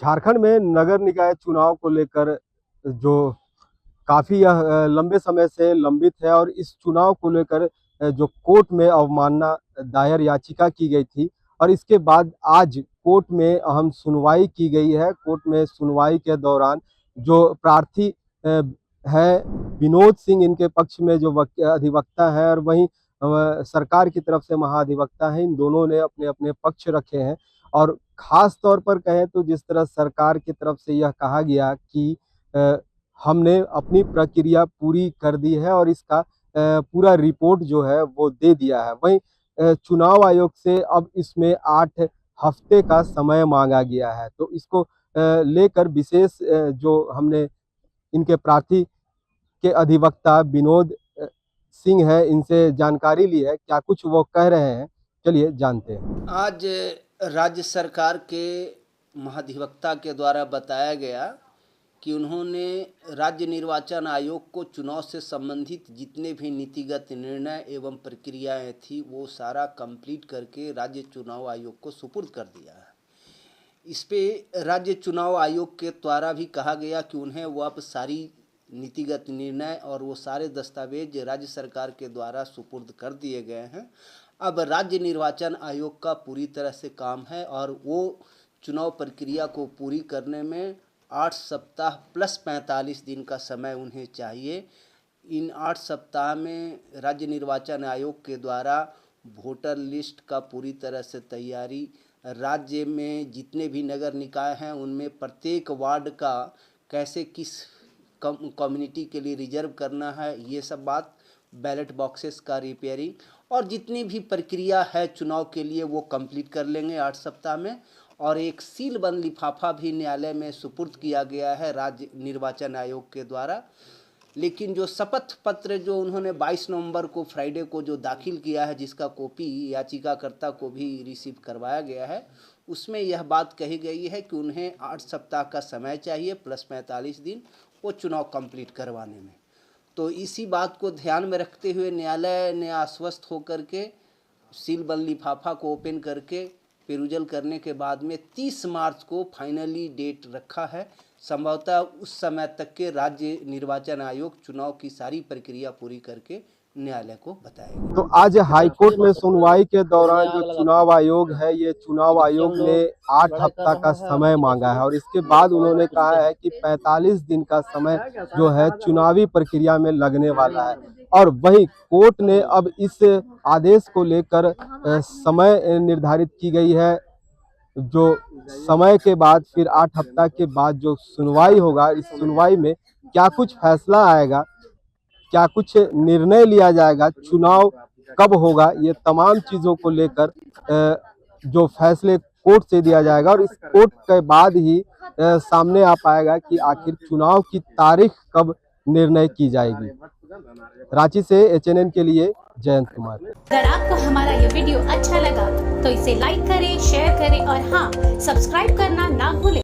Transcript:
झारखंड में नगर निकाय चुनाव को लेकर जो काफ़ी यह लंबे समय से लंबित है और इस चुनाव को लेकर जो कोर्ट में अवमानना दायर याचिका की गई थी और इसके बाद आज कोर्ट में अहम सुनवाई की गई है। कोर्ट में सुनवाई के दौरान जो प्रार्थी है विनोद सिंह, इनके पक्ष में जो अधिवक्ता है और वहीं सरकार की तरफ से महाधिवक्ता है, इन दोनों ने अपने अपने पक्ष रखे हैं। और ख़ास तौर पर कहें तो जिस तरह सरकार की तरफ से यह कहा गया कि हमने अपनी प्रक्रिया पूरी कर दी है और इसका पूरा रिपोर्ट जो है वो दे दिया है। वहीं चुनाव आयोग से अब इसमें 8 हफ्ते का समय मांगा गया है। तो इसको लेकर विशेष जो हमने इनके प्रार्थी के अधिवक्ता विनोद सिंह है, इनसे जानकारी ली है। क्या कुछ वो कह रहे हैं, चलिए जानते हैं। आज राज्य सरकार के महाधिवक्ता के द्वारा बताया गया कि उन्होंने राज्य निर्वाचन आयोग को चुनाव से संबंधित जितने भी नीतिगत निर्णय एवं प्रक्रियाएं थी वो सारा कंप्लीट करके राज्य चुनाव आयोग को सुपुर्द कर दिया है। इस पे राज्य चुनाव आयोग के द्वारा भी कहा गया कि उन्हें वो अब सारी नीतिगत निर्णय और वो सारे दस्तावेज राज्य सरकार के द्वारा सुपुर्द कर दिए गए हैं। अब राज्य निर्वाचन आयोग का पूरी तरह से काम है और वो चुनाव प्रक्रिया को पूरी करने में 8 सप्ताह प्लस 45 दिन का समय उन्हें चाहिए। इन 8 सप्ताह में राज्य निर्वाचन आयोग के द्वारा वोटर लिस्ट का पूरी तरह से तैयारी, राज्य में जितने भी नगर निकाय हैं उनमें प्रत्येक वार्ड का कैसे किस कम्युनिटी के लिए रिजर्व करना है, ये सब बात, बैलेट बॉक्सेस का रिपेयरिंग और जितनी भी प्रक्रिया है चुनाव के लिए वो कंप्लीट कर लेंगे 8 सप्ताह में। और एक सीलबंद लिफाफा भी न्यायालय में सुपुर्द किया गया है राज्य निर्वाचन आयोग के द्वारा। लेकिन जो शपथ पत्र जो उन्होंने 22 नवंबर को फ्राइडे को जो दाखिल किया है, जिसका कॉपी याचिकाकर्ता को भी रिसीव करवाया गया है, उसमें यह बात कही गई है कि उन्हें 8 सप्ताह का समय चाहिए प्लस 45 दिन वो चुनाव कंप्लीट करवाने में। तो इसी बात को ध्यान में रखते हुए न्यायालय ने आश्वस्त होकर के सीलबंद लिफाफा को ओपन करके पेरुजल करने के बाद में 30 मार्च को फाइनली डेट रखा है। संभवतः उस समय तक के राज्य निर्वाचन आयोग चुनाव की सारी प्रक्रिया पूरी करके न्यायालय को बताएगा। तो आज हाईकोर्ट में सुनवाई के दौरान जो चुनाव आयोग है, ये चुनाव आयोग ने 8 हफ्ता का समय मांगा है और इसके बाद उन्होंने कहा है कि 45 दिन का समय जो है चुनावी प्रक्रिया में लगने वाला है। और वहीं कोर्ट ने अब इस आदेश को लेकर समय निर्धारित की गई है। जो समय के बाद फिर 8 हफ्ता के बाद जो सुनवाई होगा, इस सुनवाई में क्या कुछ फैसला आएगा, क्या कुछ निर्णय लिया जाएगा, चुनाव कब होगा, ये तमाम चीज़ों को लेकर जो फैसले कोर्ट से दिया जाएगा और इस कोर्ट के बाद ही सामने आ पाएगा कि आखिर चुनाव की तारीख कब निर्णय की जाएगी। रांची से HNN के लिए जयंत कुमार। अगर आपको हमारा ये वीडियो अच्छा लगा तो इसे लाइक करें, शेयर करें और हाँ, सब्सक्राइब करना ना भूलें।